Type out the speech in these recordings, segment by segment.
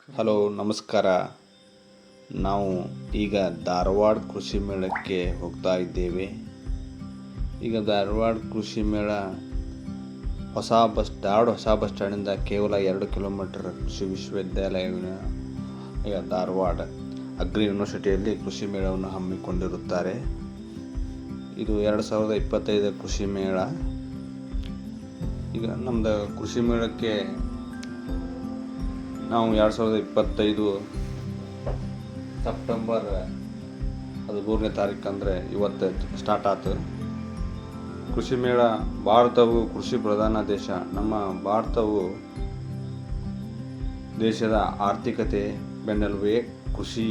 Hello ನಮಸ್ಕಾರ. ನಾವು ಈಗ ಧಾರವಾಡ ಕೃಷಿ ಮೇಳಕ್ಕೆ ಹೋಗ್ತಾ ಇದ್ದೇವೆ. ಈಗ ಧಾರವಾಡ ಕೃಷಿ ಮೇಳ ಹೊಸ ಬಸ್ ಸ್ಟ್ಯಾಂಡಿಂದ ಕೇವಲ 2 ಕಿಲೋಮೀಟರ್ ಕೃಷಿ ವಿಶ್ವವಿದ್ಯಾಲಯ ಈಗ ಧಾರವಾಡ ಅಗ್ರಿ ಯೂನಿವರ್ಸಿಟಿಯಲ್ಲಿ ಕೃಷಿ ಮೇಳವನ್ನು ಹಮ್ಮಿಕೊಂಡಿರುತ್ತಾರೆ. ಇದು 2025 ಕೃಷಿ ಮೇಳ. ಈಗ ನಮ್ಮದು ಕೃಷಿ ಮೇಳಕ್ಕೆ ನಾವು 2025 ಸೆಪ್ಟೆಂಬರ್ 13ನೇ ತಾರೀಕು ಅಂದರೆ ಇವತ್ತು ಸ್ಟಾರ್ಟ್ ಆಯ್ತು. ಕೃಷಿ ಮೇಳ. ಭಾರತವು ಕೃಷಿ ಪ್ರಧಾನ ದೇಶ. ನಮ್ಮ ಭಾರತವು ದೇಶದ ಆರ್ಥಿಕತೆ ಬೆನ್ನೆಲುಬೇ ಕೃಷಿ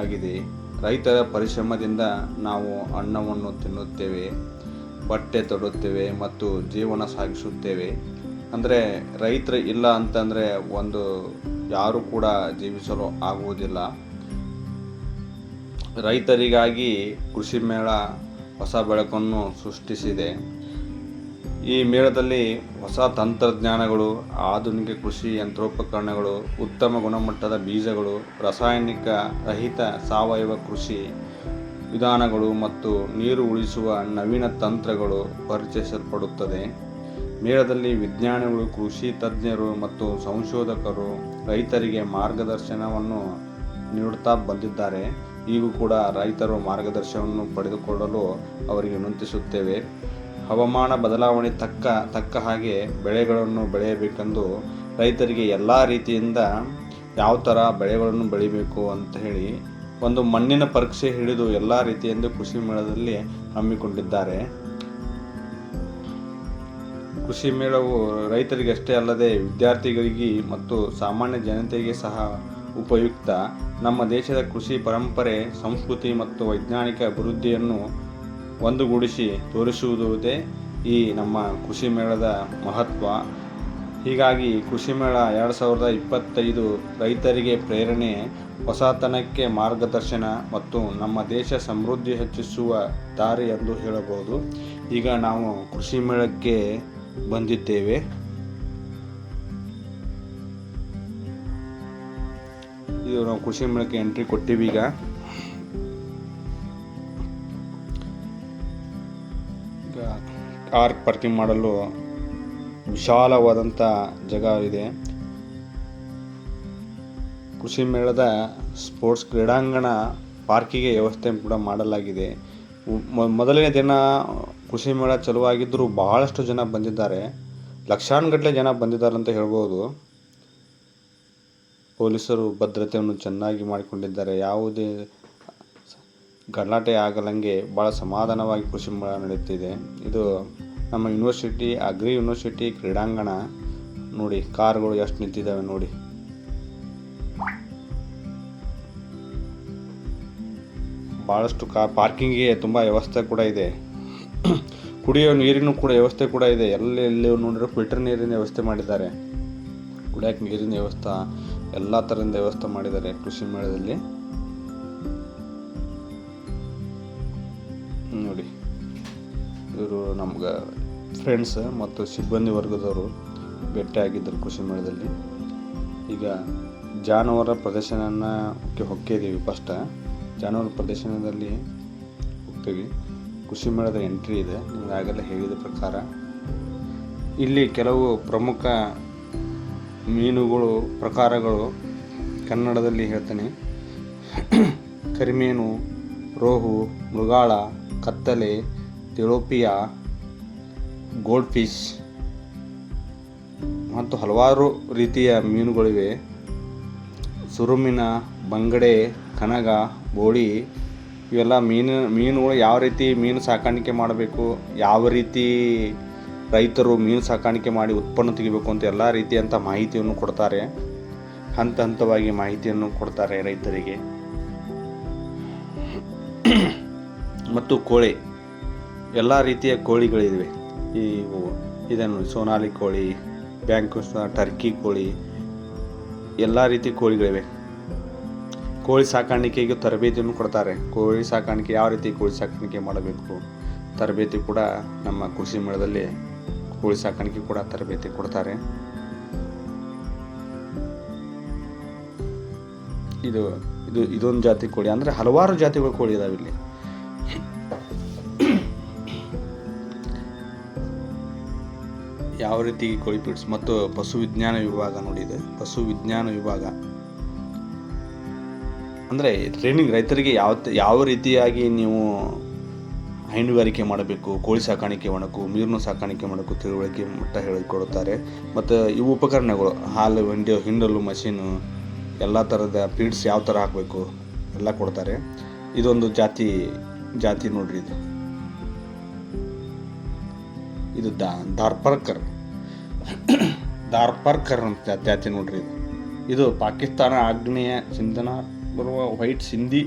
ಆಗಿದೆ. ರೈತರ ಪರಿಶ್ರಮದಿಂದ ನಾವು ಅನ್ನವನ್ನು ತಿನ್ನುತ್ತೇವೆ, ಬಟ್ಟೆ ತೊಡುತ್ತೇವೆ ಮತ್ತು ಜೀವನ ಸಾಗಿಸುತ್ತೇವೆ. ಅಂದರೆ ರೈತರು ಇಲ್ಲ ಅಂತಂದರೆ ಯಾರು ಕೂಡ ಜೀವಿಸಲು ಆಗುವುದಿಲ್ಲ. ರೈತರಿಗಾಗಿ ಕೃಷಿ ಮೇಳ ಹೊಸ ಬೆಳಕನ್ನು ಸೃಷ್ಟಿಸಿದೆ. ಈ ಮೇಳದಲ್ಲಿ ಹೊಸ ತಂತ್ರಜ್ಞಾನಗಳು, ಆಧುನಿಕ ಕೃಷಿ ಯಂತ್ರೋಪಕರಣಗಳು, ಉತ್ತಮ ಗುಣಮಟ್ಟದ ಬೀಜಗಳು, ರಾಸಾಯನಿಕ ರಹಿತ ಸಾವಯವ ಕೃಷಿ ವಿಧಾನಗಳು ಮತ್ತು ನೀರು ಉಳಿಸುವ ನವೀನ ತಂತ್ರಗಳು ಪರಿಚಯಿಸಲ್ಪಡುತ್ತದೆ. ಮೇಳದಲ್ಲಿ ವಿಜ್ಞಾನಿಗಳು, ಕೃಷಿ ತಜ್ಞರು ಮತ್ತು ಸಂಶೋಧಕರು ರೈತರಿಗೆ ಮಾರ್ಗದರ್ಶನವನ್ನು ನೀಡುತ್ತಾ ಬಂದಿದ್ದಾರೆ. ಈಗೂ ಕೂಡ ರೈತರು ಮಾರ್ಗದರ್ಶನವನ್ನು ಪಡೆದುಕೊಳ್ಳಲು ಅವರಿಗೆ ವಿನಂತಿಸುತ್ತೇವೆ. ಹವಾಮಾನ ಬದಲಾವಣೆ ತಕ್ಕ ಹಾಗೆ ಬೆಳೆಗಳನ್ನು ಬೆಳೆಯಬೇಕೆಂದು ರೈತರಿಗೆ ಎಲ್ಲ ರೀತಿಯಿಂದ ಯಾವ ಥರ ಬೆಳೆಗಳನ್ನು ಬೆಳಿಬೇಕು ಅಂತ ಹೇಳಿ ಒಂದು ಮಣ್ಣಿನ ಪರೀಕ್ಷೆ ಹಿಡಿದು ಎಲ್ಲ ರೀತಿಯಿಂದ ಕೃಷಿ ಮೇಳದಲ್ಲಿ ಹಮ್ಮಿಕೊಂಡಿದ್ದಾರೆ. ಕೃಷಿ ಮೇಳವು ರೈತರಿಗಷ್ಟೇ ಅಲ್ಲದೆ ವಿದ್ಯಾರ್ಥಿಗಳಿಗೆ ಮತ್ತು ಸಾಮಾನ್ಯ ಜನತೆಗೆ ಸಹ ಉಪಯುಕ್ತ. ನಮ್ಮ ದೇಶದ ಕೃಷಿ ಪರಂಪರೆ, ಸಂಸ್ಕೃತಿ ಮತ್ತು ವೈಜ್ಞಾನಿಕ ಅಭಿವೃದ್ಧಿಯನ್ನು ಒಂದುಗೂಡಿಸಿ ತೋರಿಸುವುದೇ ಈ ನಮ್ಮ ಕೃಷಿ ಮೇಳದ ಮಹತ್ವ. ಹೀಗಾಗಿ ಕೃಷಿ ಮೇಳ 2025 ರೈತರಿಗೆ ಪ್ರೇರಣೆ, ಹೊಸತನಕ್ಕೆ ಮಾರ್ಗದರ್ಶನ ಮತ್ತು ನಮ್ಮ ದೇಶ ಸಮೃದ್ಧಿ ಹೆಚ್ಚಿಸುವ ದಾರಿ ಎಂದು ಹೇಳಬಹುದು. ಈಗ ನಾವು ಕೃಷಿ ಮೇಳಕ್ಕೆ ಬಂದಿದ್ದೇವೆ. ಇದು ನಾವು ಕೃಷಿ ಮೇಳಕ್ಕೆ ಎಂಟ್ರಿ ಕೊಟ್ಟಿವಿ. ಈಗ ಕಾರ್ ಪಾರ್ಕಿಂಗ್ ಮಾಡಲು ವಿಶಾಲವಾದಂಥ ಜಾಗ ಇದೆ. ಕೃಷಿ ಮೇಳದ ಸ್ಪೋರ್ಟ್ಸ್ ಕ್ರೀಡಾಂಗಣ ಪಾರ್ಕಿಗೆ ವ್ಯವಸ್ಥೆ ಕೂಡ ಮಾಡಲಾಗಿದೆ. ಮೊದಲನೇ ದಿನ ಕೃಷಿ ಮೇಳ ಚಲುವಾಗಿದ್ದರೂ ಬಹಳಷ್ಟು ಜನ ಬಂದಿದ್ದಾರೆ. ಲಕ್ಷಾನುಗಟ್ಟಲೆ ಜನ ಬಂದಿದ್ದಾರೆ ಅಂತ ಹೇಳ್ಬೋದು. ಪೊಲೀಸರು ಭದ್ರತೆಯನ್ನು ಚೆನ್ನಾಗಿ ಮಾಡಿಕೊಂಡಿದ್ದಾರೆ. ಯಾವುದೇ ಗಲಾಟೆ ಆಗದಂಗೆ ಭಾಳ ಸಮಾಧಾನವಾಗಿ ಕೃಷಿ ಮೇಳ ನಡೆಯುತ್ತಿದೆ. ಇದು ನಮ್ಮ ಯೂನಿವರ್ಸಿಟಿ ಅಗ್ರಿ ಯೂನಿವರ್ಸಿಟಿ ಕ್ರೀಡಾಂಗಣ. ನೋಡಿ ಕಾರುಗಳು ಎಷ್ಟು ನಿಂತಿದ್ದಾವೆ ನೋಡಿ. ಭಾಳಷ್ಟು ಪಾರ್ಕಿಂಗ್ಗೆ ತುಂಬ ವ್ಯವಸ್ಥೆ ಕೂಡ ಇದೆ. ಕುಡಿಯೋ ನೀರಿನ ಕೂಡ ವ್ಯವಸ್ಥೆ ಕೂಡ ಇದೆ. ಎಲ್ಲಿ ನೋಡಿರೋ ಫಿಲ್ಟರ್ ನೀರಿನ ವ್ಯವಸ್ಥೆ ಮಾಡಿದ್ದಾರೆ. ಕುಡಿಯೋಕೆ ನೀರಿನ ವ್ಯವಸ್ಥೆ ಎಲ್ಲ ಥರದ ವ್ಯವಸ್ಥೆ ಮಾಡಿದ್ದಾರೆ ಕೃಷಿ ಮೇಳದಲ್ಲಿ. ನೋಡಿ, ಇವರು ನಮ್ಗೆ ಫ್ರೆಂಡ್ಸ್ ಮತ್ತು ಸಿಬ್ಬಂದಿ ವರ್ಗದವರು ಭೇಟಿಯಾಗಿದ್ದರು ಕೃಷಿ ಮೇಳದಲ್ಲಿ. ಈಗ ಜಾನುವಾರು ಪ್ರದರ್ಶನಕ್ಕೆ ಹೋಗ್ತಿದ್ದೀವಿ. ಫಸ್ಟ್ ಜಾನುವಾರು ಪ್ರದರ್ಶನದಲ್ಲಿ ಹೋಗ್ತೀವಿ. ಕೃಷಿ ಮೇಳದ ಎಂಟ್ರಿ ಇದೆ. ನಿಮ್ಗೆ ಆಗಲೇ ಹೇಳಿದ ಪ್ರಕಾರ ಇಲ್ಲಿ ಕೆಲವು ಪ್ರಮುಖ ಮೀನುಗಳು ಪ್ರಕಾರಗಳು ಕನ್ನಡದಲ್ಲಿ ಹೇಳ್ತೇನೆ. ಕರಿಮೀನು, ರೋಹು, ಮೃಗಾಳ, ಕತ್ತಲೆ, ತಿಲೋಪಿಯಾ, ಗೋಲ್ಡ್ ಫಿಶ್ ಮತ್ತು ಹಲವಾರು ರೀತಿಯ ಮೀನುಗಳಿವೆ. ಸುರುಮಿನ, ಬಂಗಡೆ, ಕನಗ, ಬೋಳಿ ಇವೆಲ್ಲ ಮೀನುಗಳು ಯಾವ ರೀತಿ ಮೀನು ಸಾಕಾಣಿಕೆ ಮಾಡಬೇಕು, ಯಾವ ರೀತಿ ರೈತರು ಮೀನು ಸಾಕಾಣಿಕೆ ಮಾಡಿ ಉತ್ಪನ್ನ ತೆಗಿಬೇಕು ಅಂತ ಎಲ್ಲ ರೀತಿಯಂಥ ಮಾಹಿತಿಯನ್ನು ಕೊಡ್ತಾರೆ. ಹಂತವಾಗಿ ಮಾಹಿತಿಯನ್ನು ಕೊಡ್ತಾರೆ ರೈತರಿಗೆ. ಮತ್ತು ಕೋಳಿ, ಎಲ್ಲ ರೀತಿಯ ಕೋಳಿಗಳಿವೆ. ಇದನ್ನು ಸೋನಾಲಿ ಕೋಳಿ, ಬ್ಯಾಂಕುಸ್, ಟರ್ಕಿ ಕೋಳಿ, ಎಲ್ಲ ರೀತಿ ಕೋಳಿಗಳಿವೆ. ಕೋಳಿ ಸಾಕಾಣಿಕೆಗೆ ತರಬೇತಿಯನ್ನು ಕೊಡ್ತಾರೆ. ಕೋಳಿ ಸಾಕಾಣಿಕೆ ಯಾವ ರೀತಿ ಕೋಳಿ ಸಾಕಾಣಿಕೆ ಮಾಡಬೇಕು ತರಬೇತಿ ಕೂಡ ನಮ್ಮ ಕೃಷಿ ಮೇಳದಲ್ಲಿ ಕೋಳಿ ಸಾಕಾಣಿಕೆ ಕೂಡ ತರಬೇತಿ ಕೊಡ್ತಾರೆ. ಇದು ಇದು ಇದೊಂದು ಜಾತಿ ಕೋಳಿ, ಅಂದರೆ ಹಲವಾರು ಜಾತಿಗಳು ಕೋಳಿ ಇದಾವೆ ಇಲ್ಲಿ. ಯಾವ ರೀತಿ ಕೋಳಿ ಫೀಡ್ಸ್ ಮತ್ತು ಪಶು ವಿಜ್ಞಾನ ವಿಭಾಗ ನೋಡಿದೆ. ಪಶು ವಿಜ್ಞಾನ ವಿಭಾಗ ಅಂದರೆ ಟ್ರೈನಿಂಗ್, ರೈತರಿಗೆ ಯಾವ ರೀತಿಯಾಗಿ ನೀವು ಹೈನುಗಾರಿಕೆ ಮಾಡಬೇಕು, ಕೋಳಿ ಸಾಕಾಣಿಕೆ ಮಾಡಬೇಕು, ಮೀನು ಸಾಕಾಣಿಕೆ ಮಾಡಬೇಕು ತಿಳುವಳಿಕೆ ಮಟ್ಟ ಹೇಳಿಕೊಡುತ್ತಾರೆ. ಮತ್ತು ಇವು ಉಪಕರಣಗಳು, ಹಾಲು ಹಿಂಡಲು ಮಷೀನು, ಎಲ್ಲ ಥರದ ಫೀಡ್ಸ್ ಯಾವ ಥರ ಹಾಕಬೇಕು ಎಲ್ಲ ಕೊಡ್ತಾರೆ. ಇದೊಂದು ಜಾತಿ ನೋಡ್ರಿ. ಇದು ದಾರ್ಪರ್ಕರ್ ಅಂತ ಜಾತಿ ನೋಡ್ರಿ. ಇದು ಪಾಕಿಸ್ತಾನ ಆಗ್ನೇಯ ಸಿಂಧನ ಬರುವ ವೈಟ್ ಸಿಂಧಿ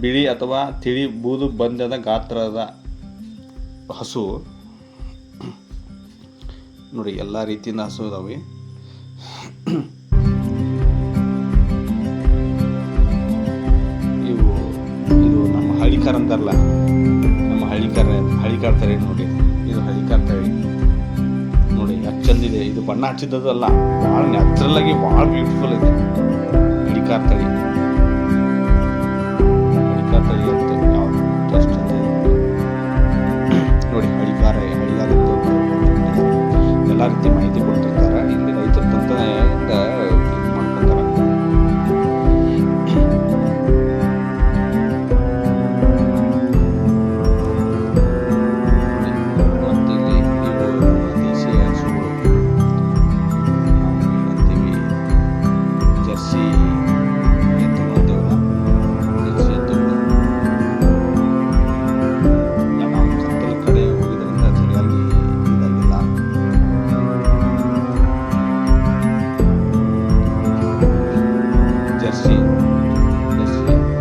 ಬಿಳಿ ಅಥವಾ ತಿಳಿ ಬೂದು ಬಂದದ ಗಾತ್ರದ ಹಸು ನೋಡಿ. ಎಲ್ಲ ರೀತಿಯಿಂದ ಹಸು ಇದಾವೆ. ಇದು ನಮ್ಮ ಹಳ್ಳಿಕಾರ ಅಂತಾರಲ್ಲ, ನಮ್ಮ ಹಳ್ಳಿಕಾರ ತಳಿ ನೋಡಿ. ಇದು ಹಳ್ಳಿಕಾರ ತಳಿ ನೋಡಿ, ಎಷ್ಟು ಚಂದಿದೆ. ಇದು ಬಣ್ಣ ಹಚ್ಚಿದ್ದದು ಅಲ್ಲ, ಭಾಳ ನ್ಯಾಚುರಲ್ ಆಗಿ ಭಾಳ ಬ್ಯೂಟಿಫುಲ್ ಇದೆ ಹಳ್ಳಿಕಾರ ತಳಿ. ನೋಡಿ ಹಳಿಗಾರ ಎಲ್ಲ ರೀತಿ ಮಾಹಿತಿ ಕೊಡ್ತಿರ್ತಾರೆ. ಇಲ್ಲಿ ರೈತರ ತಂತ್ರದಿಂದ ಮಾಡ್ಕೊತಾರೆ. ಮತ್ತು ಇಲ್ಲಿ ಇವು ದೇಶೀಯ ಹಸುಗಳು, ನಾವು ಏನಂತೀವಿ ಜರ್ಸಿ ಎತ್ತುಗಳಂತೀವಲ್ಲ, ಜರ್ಸಿ ಎತ್ತುಗಳು. ನಾವು ಕತ್ತಲ ಕಡೆ ಹೋಗಿದ್ರಿಂದ ಸರಿಯಾಗಿ ಇದಾಗಿಲ್ಲ. ಜರ್ಸಿ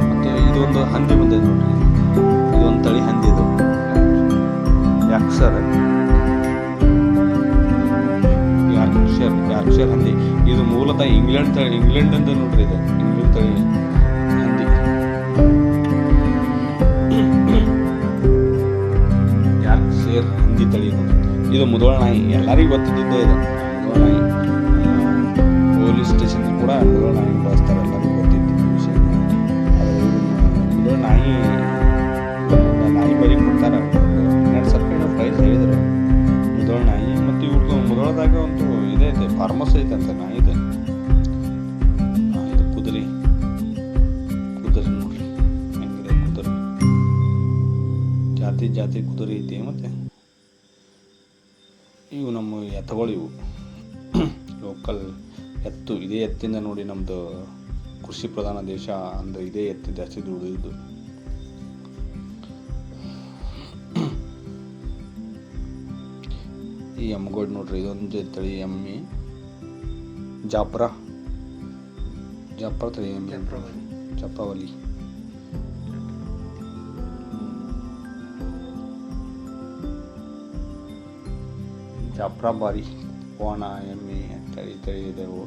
ಮತ್ತು ಇದೊಂದು ಹಂದಿ ಬಂದಿದೆ ನೋಡ್ರಿ. ಇದೊಂದು ತಳಿ ಹಂದಿ, ಇದು ಯಾರ್ಕ್ಷರ್ ಹಂದಿ. ಇದು ಮೂಲತಃ ಇಂಗ್ಲೆಂಡ್ ಅಂತ ನೋಡ್ರಿ. ಇದು ಇಂಗ್ಲೆಂಡ್ ತಳಿ ಹಂದಿ. ಯಾರ್ಕ್ಷರ್ ಹಂದಿ ತಳಿ ನೋಡಿ. ಇದು ಮುಧೋಳ ನಾಯಿ, ಎಲ್ಲರಿಗೂ ಗೊತ್ತಿದ್ದಿದ್ದೇ ಇದು. ಮುಧೋಳ ನಾಯಿ ಪೊಲೀಸ್ ಸ್ಟೇಷನ್ ಕೂಡ ಮುಧೋಳ ನಾಯಿ ಬಳಸ್ತಾರೆ, ಎಲ್ಲರಿಗೂ ಗೊತ್ತಿದ್ದು ವಿಷಯ. ಆದರೆ ಮುಧೋಳ ನಾಯಿ ಬರೀ ಕೊಡ್ತಾರೆ. 12,000 ರೂಪಾಯಿ ಪ್ರೈಸ್ ಹೇಳಿದ್ರು ಮುಧೋಳ ನಾಯಿ. ಮತ್ತು ಇವ್ರದ್ದು ಮುಧೋಳದಾಗ ಒಂದು ಇದೇ ಐತೆ, ಫಾರ್ಮಸ್ ಐತೆ ಅಂತ ನಾಯಿದೆ. ಇದು ಕುದುರೆ ನೋಡ್ರಿ ಹೆಂಗಿದೆ. ಕುದುರೆ ಜಾತಿ ಕುದುರೆ ಐತಿ. ಮತ್ತು ಇವು ನಮ್ಮ ಎತ್ತುಗಳು, ಇವು ಲೋಕಲ್ ಎತ್ತು. ಇದೇ ಎತ್ತಿಂದ ನೋಡಿ ನಮ್ಮದು ಕೃಷಿ ಪ್ರಧಾನ ದೇಶ ಅಂದರೆ ಇದೇ ಎತ್ತು ಜಾಸ್ತಿ ದುಡಿದಿದ್ದು. ಈ ಎಮ್ಮೆಗಳು ನೋಡ್ರಿ, ಇದೊಂದು ತಳಿ ಎಮ್ಮೆ ಜಾಪ್ರಾ ತಳಿ ಎಮ್ಮೆ, ಜಾಪ್ರಾವಲಿ. ಜಾಫ್ರಾಬಾರಿ ಕೋಣ ಎಮ್ಮೆ ತಳಿ ಇದೆವು.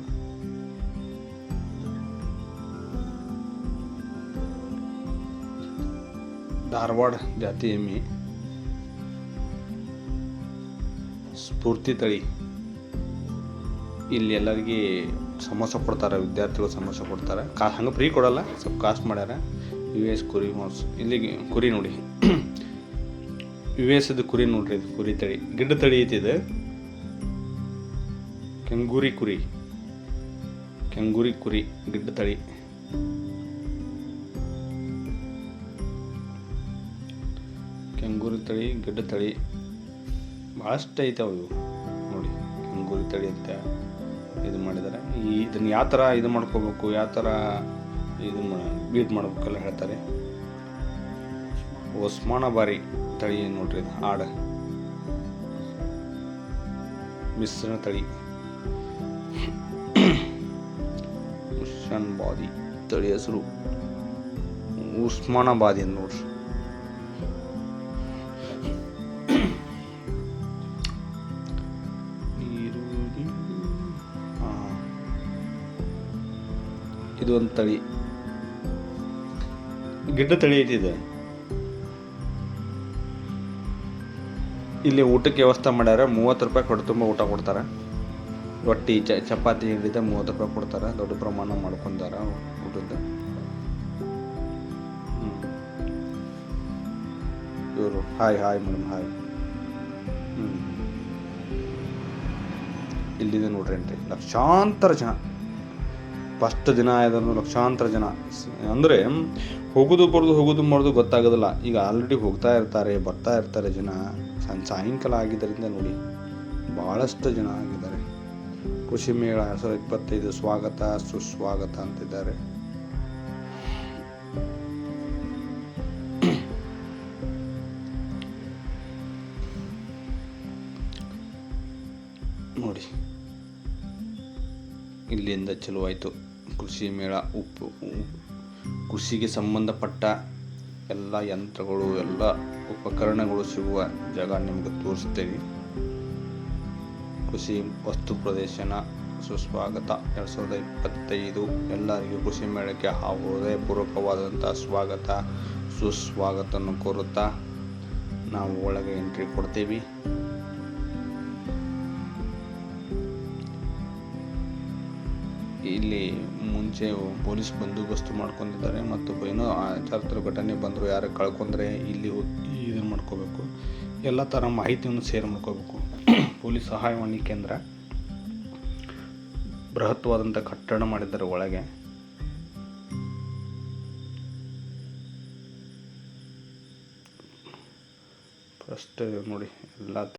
ಧಾರವಾಡ ಜಾತಿ ಎಮ್ಮೆ ಸ್ಫೂರ್ತಿ ತಳಿ. ಇಲ್ಲಿ ಎಲ್ಲರಿಗೆ ಸಮೋಸ ಕೊಡ್ತಾರೆ, ವಿದ್ಯಾರ್ಥಿಗಳು ಸಮೋಸ ಕೊಡ್ತಾರೆ. ಹಂಗೆ ಫ್ರೀ ಕೊಡಲ್ಲ, ಸ್ವಲ್ಪ ಕಾಸ್ಟ್ ಮಾಡ್ಯಾರ. US ಕುರಿ ಮಾಂಸ. ಇಲ್ಲಿ ಕುರಿ ನೋಡಿ, US ಕುರಿ ನೋಡ್ರಿ. ಇದು ಕುರಿ ತಳಿ, ಗಿಡ್ಡ ತಳಿ ಐತಿ. ಇದು ಕೆಂಗೂರಿ ಕುರಿ ಗಿಡ್ಡ ತಳಿ. ಕೆಂಗೂರಿ ತಳಿ ಗಿಡ್ಡ ತಳಿ ಭಾಳಷ್ಟು ಐತಾವೆ ಇವು ನೋಡಿ. ಕೆಂಗೂರಿ ತಳಿ ಅಂತ ಇದು ಮಾಡಿದ್ದಾರೆ. ಇದನ್ನು ಯಾವ ಥರ ಇದು ಮಾಡ್ಕೋಬೇಕು, ಯಾವ ಥರ ಇದು ಬೀಟ್ ಮಾಡ್ಬೇಕೆಲ್ಲ ಹೇಳ್ತಾರೆ. ಒಸ್ಮಾನಾಬಾರಿ ತಳಿ ನೋಡ್ರಿ. ಇದು ಆಡ ಮಿಶ್ರಣ ತಳಿ. ಉಸ್ಮಾನಾಬಾದಿ ತಳಿ ಹೆಸರು ಉಸ್ಮಾನಾಬಾದಿ ಅಂತ ನೋಡ್ರಿ. ಇದು ಒಂದು ತಳಿ ಗಿಡ್ಡ ತಳಿ ಐತಿದೆ. ಇಲ್ಲಿ ಊಟಕ್ಕೆ ವ್ಯವಸ್ಥೆ ಮಾಡ್ಯಾರ. 30 ರೂಪಾಯಿ ಕೊಟ್ಟು ತುಂಬ ಊಟ ಕೊಡ್ತಾರೆ. ರೊಟ್ಟಿ ಚಪಾತಿ ಹಿಡಿದ 30 ರೂಪಾಯಿ ಕೊಡ್ತಾರೆ. ದೊಡ್ಡ ಪ್ರಮಾಣ ಮಾಡ್ಕೊಂಡಾರ ಊಟದ. ಇವರು ಹಾಯ್ ಮೇಡಮ್ ಹಾಯ್. ಇಲ್ಲಿದೆ ನೋಡ್ರಿ ಲಕ್ಷಾಂತರ ಜನ. ಫಸ್ಟ್ ದಿನ ಆಯ್ದನ್ನು ಲಕ್ಷಾಂತರ ಜನ ಅಂದರೆ ಹೋಗೋದು ಮಾಡೋದು ಗೊತ್ತಾಗೋದಿಲ್ಲ. ಈಗ ಆಲ್ರೆಡಿ ಹೋಗ್ತಾ ಇರ್ತಾರೆ, ಬರ್ತಾ ಇರ್ತಾರೆ ಜನ. ಸಾಯಂಕಾಲ ಆಗಿದ್ದರಿಂದ ನೋಡಿ ಭಾಳಷ್ಟು ಜನ ಆಗಿದ್ದಾರೆ. ಕೃಷಿ ಮೇಳ 2025 ಸ್ವಾಗತ ಸುಸ್ವಾಗತ ಅಂತಿದ್ದಾರೆ. ನೋಡಿ ಇಲ್ಲಿಂದ ಚಲೋ ಆಯಿತು ಕೃಷಿ ಮೇಳ. ಕೃಷಿಗೆ ಸಂಬಂಧಪಟ್ಟ ಎಲ್ಲ ಯಂತ್ರಗಳು, ಎಲ್ಲ ಉಪಕರಣಗಳು ಸಿಗುವ ಜಾಗ ನಿಮಗೆ ತೋರಿಸ್ತೀವಿ. ಕೃಷಿ ವಸ್ತು ಪ್ರದರ್ಶನ ಸುಸ್ವಾಗತ 2025. ಎಲ್ಲರಿಗೂ ಕೃಷಿ ಮೇಳಕ್ಕೆ ಹೃದಯಪೂರ್ವಕವಾದಂಥ ಸ್ವಾಗತ ಸುಸ್ವಾಗತವನ್ನು ಕೋರುತ್ತಾ ನಾವು ಒಳಗೆ ಎಂಟ್ರಿ ಕೊಡ್ತೀವಿ. ಇಲ್ಲಿ ಮುಂಚೆ ಪೊಲೀಸ್ ಬಂದೋಬಸ್ತು ಮಾಡ್ಕೊಂಡಿದ್ದಾರೆ ಮತ್ತು ಏನೋ ಅಚಾತುರ ಘಟನೆ ಬಂದರು, ಯಾರು ಕಳ್ಕೊಂಡ್ರೆ ಇಲ್ಲಿ ಇದನ್ನು ಮಾಡ್ಕೋಬೇಕು. ಎಲ್ಲ ಥರ ಮಾಹಿತಿಯನ್ನು ಶೇರ್ ಮಾಡ್ಕೋಬೇಕು. ಪೊಲೀಸ್ ಸಹಾಯವಾಣಿ ಕೇಂದ್ರ ಬೃಹತ್ವಾದಂಥ ಕಟ್ಟಡ ಮಾಡಿದ್ದಾರೆ ಒಳಗೆ. ಫಸ್ಟ್ ನೋಡಿ ಎಲ್ಲ